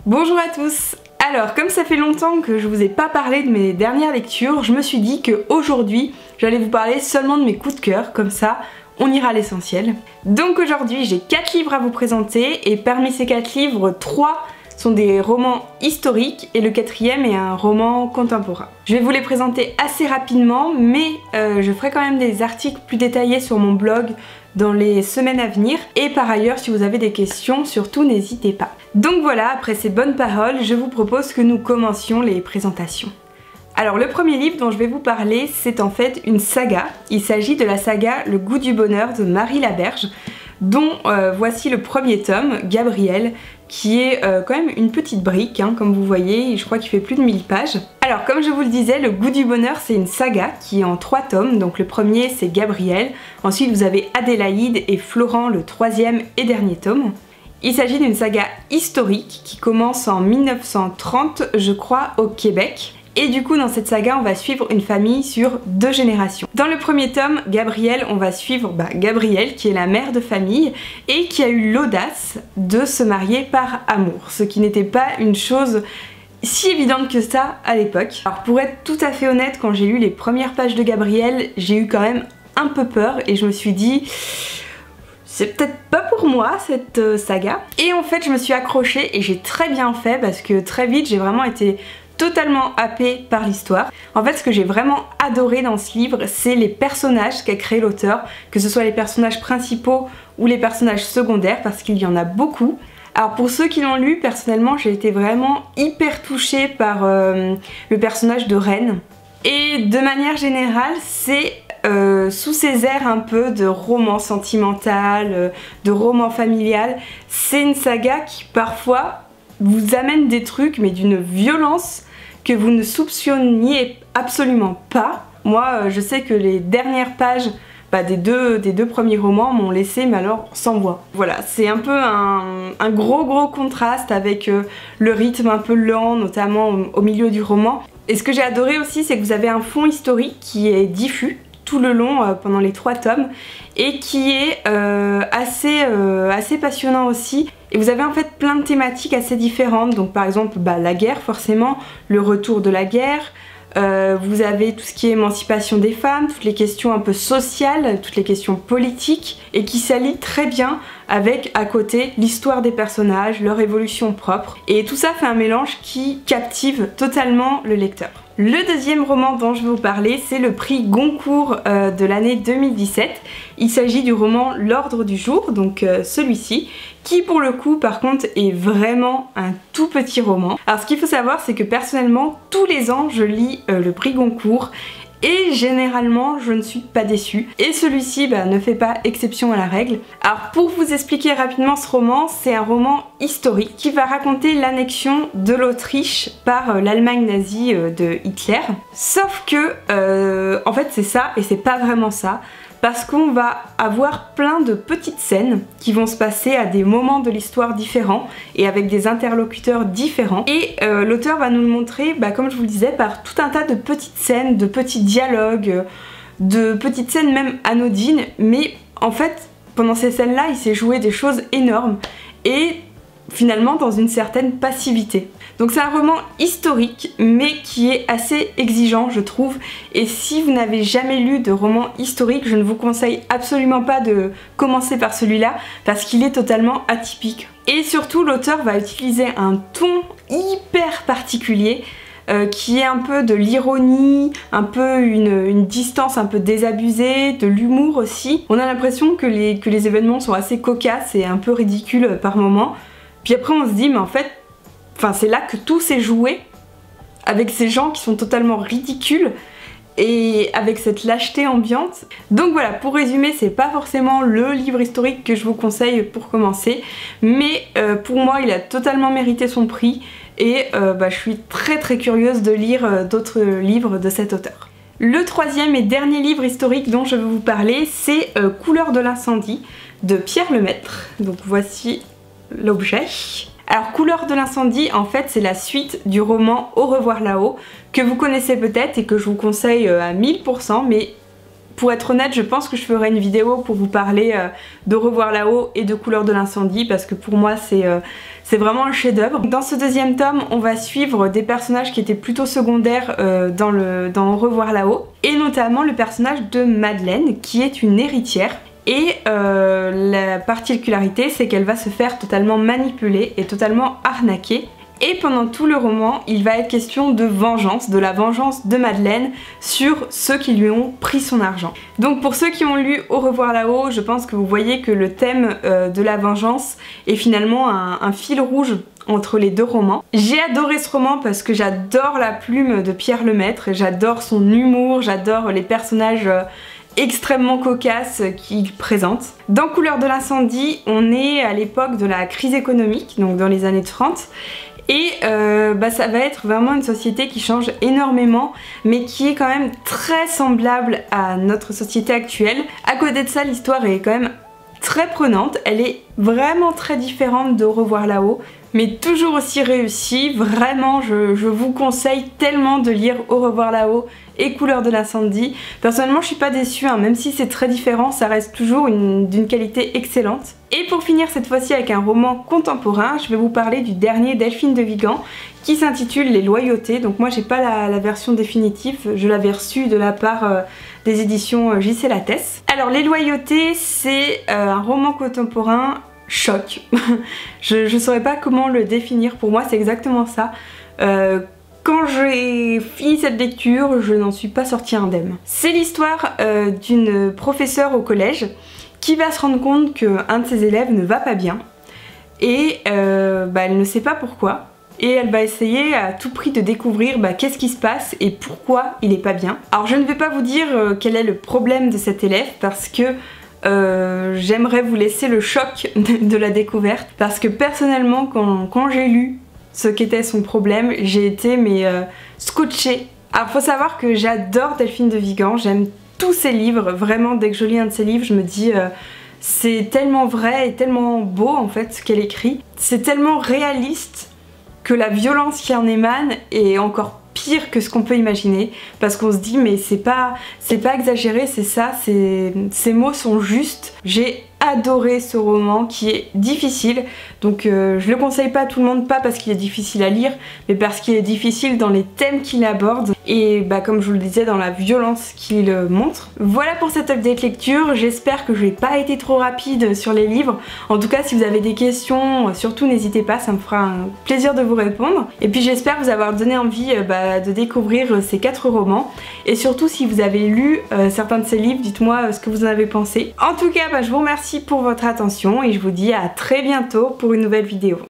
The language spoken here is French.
Bonjour à tous. Alors, comme ça fait longtemps que je vous ai pas parlé de mes dernières lectures, je me suis dit qu'aujourd'hui, j'allais vous parler seulement de mes coups de cœur, comme ça, on ira à l'essentiel. Donc aujourd'hui, j'ai 4 livres à vous présenter, et parmi ces 4 livres, 3 sont des romans historiques, et le 4e est un roman contemporain. Je vais vous les présenter assez rapidement, mais je ferai quand même des articles plus détaillés sur mon blog dans les semaines à venir, et par ailleurs si vous avez des questions, surtout n'hésitez pas. Donc voilà, après ces bonnes paroles, je vous propose que nous commencions les présentations. Alors le premier livre dont je vais vous parler, c'est en fait une saga. Il s'agit de la saga Le goût du bonheur de Marie Laberge, dont voici le premier tome, Gabriel, qui est quand même une petite brique, hein, comme vous voyez, je crois qu'il fait plus de 1000 pages. Alors comme je vous le disais, Le goût du bonheur c'est une saga qui est en 3 tomes, donc le premier c'est Gabriel, ensuite vous avez Adélaïde et Florent, le 3e et dernier tome. Il s'agit d'une saga historique qui commence en 1930, je crois, au Québec. Et du coup dans cette saga on va suivre une famille sur 2 générations. Dans le premier tome, Gabriel, on va suivre Gabrielle qui est la mère de famille et qui a eu l'audace de se marier par amour, ce qui n'était pas une chose si évidente que ça à l'époque. Alors pour être tout à fait honnête, quand j'ai lu les premières pages de Gabriel, j'ai eu quand même un peu peur et je me suis dit c'est peut-être pas pour moi cette saga. Et en fait je me suis accrochée et j'ai très bien fait parce que très vite j'ai vraiment été totalement happée par l'histoire. En fait ce que j'ai vraiment adoré dans ce livre, c'est les personnages qu'a créé l'auteur, que ce soit les personnages principaux ou les personnages secondaires, parce qu'il y en a beaucoup. Alors pour ceux qui l'ont lu, personnellement j'ai été vraiment hyper touchée par le personnage de Reine. Et de manière générale c'est sous ces airs un peu de roman sentimental, de roman familial, c'est une saga qui parfois vous amène des trucs mais d'une violence que vous ne soupçonniez absolument pas. Moi je sais que les dernières pages des deux premiers romans m'ont laissé mais alors sans voix. Voilà, c'est un peu un gros contraste avec le rythme un peu lent, notamment au milieu du roman. Et ce que j'ai adoré aussi, c'est que vous avez un fond historique qui est diffus tout le long pendant les 3 tomes et qui est assez passionnant aussi. Et vous avez en fait plein de thématiques assez différentes, donc par exemple la guerre forcément, le retour de la guerre, vous avez tout ce qui est émancipation des femmes, toutes les questions un peu sociales, toutes les questions politiques, et qui s'allient très bien avec à côté l'histoire des personnages, leur évolution propre, et tout ça fait un mélange qui captive totalement le lecteur. Le deuxième roman dont je vais vous parler, c'est le prix Goncourt de l'année 2017. Il s'agit du roman L'Ordre du jour, donc celui-ci, qui pour le coup par contre est vraiment un tout petit roman. Alors ce qu'il faut savoir, c'est que personnellement tous les ans je lis le prix Goncourt et généralement je ne suis pas déçue. Et celui-ci ne fait pas exception à la règle. Alors pour vous expliquer rapidement ce roman, c'est un roman historique qui va raconter l'annexion de l'Autriche par l'Allemagne nazie de Hitler. Sauf que en fait c'est ça et c'est pas vraiment ça. Parce qu'on va avoir plein de petites scènes qui vont se passer à des moments de l'histoire différents et avec des interlocuteurs différents. Et l'auteur va nous le montrer, comme je vous le disais, par tout un tas de petites scènes, de petits dialogues, de petites scènes même anodines. Mais en fait, pendant ces scènes-là, il s'est joué des choses énormes et finalement dans une certaine passivité. Donc c'est un roman historique mais qui est assez exigeant je trouve, et si vous n'avez jamais lu de roman historique, je ne vous conseille absolument pas de commencer par celui-là parce qu'il est totalement atypique. Et surtout l'auteur va utiliser un ton hyper particulier qui est un peu de l'ironie, un peu une distance un peu désabusée, de l'humour aussi. On a l'impression que les événements sont assez cocasses et un peu ridicules par moments. Puis après on se dit mais en fait, c'est là que tout s'est joué, avec ces gens qui sont totalement ridicules et avec cette lâcheté ambiante. Donc voilà, pour résumer, c'est pas forcément le livre historique que je vous conseille pour commencer, mais pour moi il a totalement mérité son prix et je suis très curieuse de lire d'autres livres de cet auteur. Le troisième et dernier livre historique dont je vais vous parler, c'est Couleur de l'incendie de Pierre Lemaitre. Donc voici l'objet. Alors Couleur de l'incendie, en fait c'est la suite du roman Au revoir là-haut, que vous connaissez peut-être et que je vous conseille à 1000%, mais pour être honnête, je pense que je ferai une vidéo pour vous parler de Revoir là-haut et de Couleurs de l'incendie parce que pour moi c'est vraiment un chef-d'œuvre. Dans ce deuxième tome, on va suivre des personnages qui étaient plutôt secondaires dans Revoir là-haut, et notamment le personnage de Madeleine qui est une héritière. Et la particularité, c'est qu'elle va se faire totalement manipuler et totalement arnaquer. Et pendant tout le roman, il va être question de vengeance, de la vengeance de Madeleine sur ceux qui lui ont pris son argent. Donc pour ceux qui ont lu Au revoir là-haut, je pense que vous voyez que le thème de la vengeance est finalement un fil rouge entre les deux romans. J'ai adoré ce roman parce que j'adore la plume de Pierre Lemaitre, j'adore son humour, j'adore les personnages extrêmement cocasse qu'il présente. Dans Couleurs de l'incendie, on est à l'époque de la crise économique, donc dans les années 30, et ça va être vraiment une société qui change énormément, mais qui est quand même très semblable à notre société actuelle. À côté de ça, l'histoire est quand même très prenante, elle est vraiment très différente de Revoir là-haut, mais toujours aussi réussie. Vraiment, je vous conseille tellement de lire Au revoir là-haut et Couleurs de l'incendie. Personnellement, je suis pas déçue, hein, même si c'est très différent, ça reste toujours d'une qualité excellente. Et pour finir cette fois-ci avec un roman contemporain, je vais vous parler du dernier Delphine de Vigan qui s'intitule Les Loyautés. Donc moi j'ai pas la version définitive, je l'avais reçue de la part des éditions J.C. Lattès. Alors Les Loyautés, c'est un roman contemporain choc. je saurais pas comment le définir, pour moi c'est exactement ça. Quand j'ai fini cette lecture, je n'en suis pas sortie indemne. C'est l'histoire d'une professeure au collège qui va se rendre compte qu'un de ses élèves ne va pas bien et elle ne sait pas pourquoi. Et elle va essayer à tout prix de découvrir qu'est-ce qui se passe et pourquoi il est pas bien. Alors je ne vais pas vous dire quel est le problème de cet élève parce que j'aimerais vous laisser le choc de la découverte, parce que personnellement quand j'ai lu ce qu'était son problème, j'ai été scotchée. Alors faut savoir que j'adore Delphine de Vigan, j'aime tous ses livres, vraiment dès que je lis un de ses livres je me dis c'est tellement vrai et tellement beau en fait ce qu'elle écrit, c'est tellement réaliste que la violence qui en émane est encore pire que ce qu'on peut imaginer, parce qu'on se dit mais c'est pas exagéré, c'est ça, ces mots sont justes. J'ai adoré ce roman qui est difficile, donc je le conseille pas à tout le monde, pas parce qu'il est difficile à lire, mais parce qu'il est difficile dans les thèmes qu'il aborde et comme je vous le disais dans la violence qu'il montre. Voilà pour cette update lecture, j'espère que je n'ai pas été trop rapide sur les livres. En tout cas si vous avez des questions, surtout n'hésitez pas, ça me fera un plaisir de vous répondre. Et puis j'espère vous avoir donné envie de découvrir ces 4 romans, et surtout si vous avez lu certains de ces livres, dites-moi ce que vous en avez pensé. En tout cas je vous remercie pour votre attention et je vous dis à très bientôt pour une nouvelle vidéo.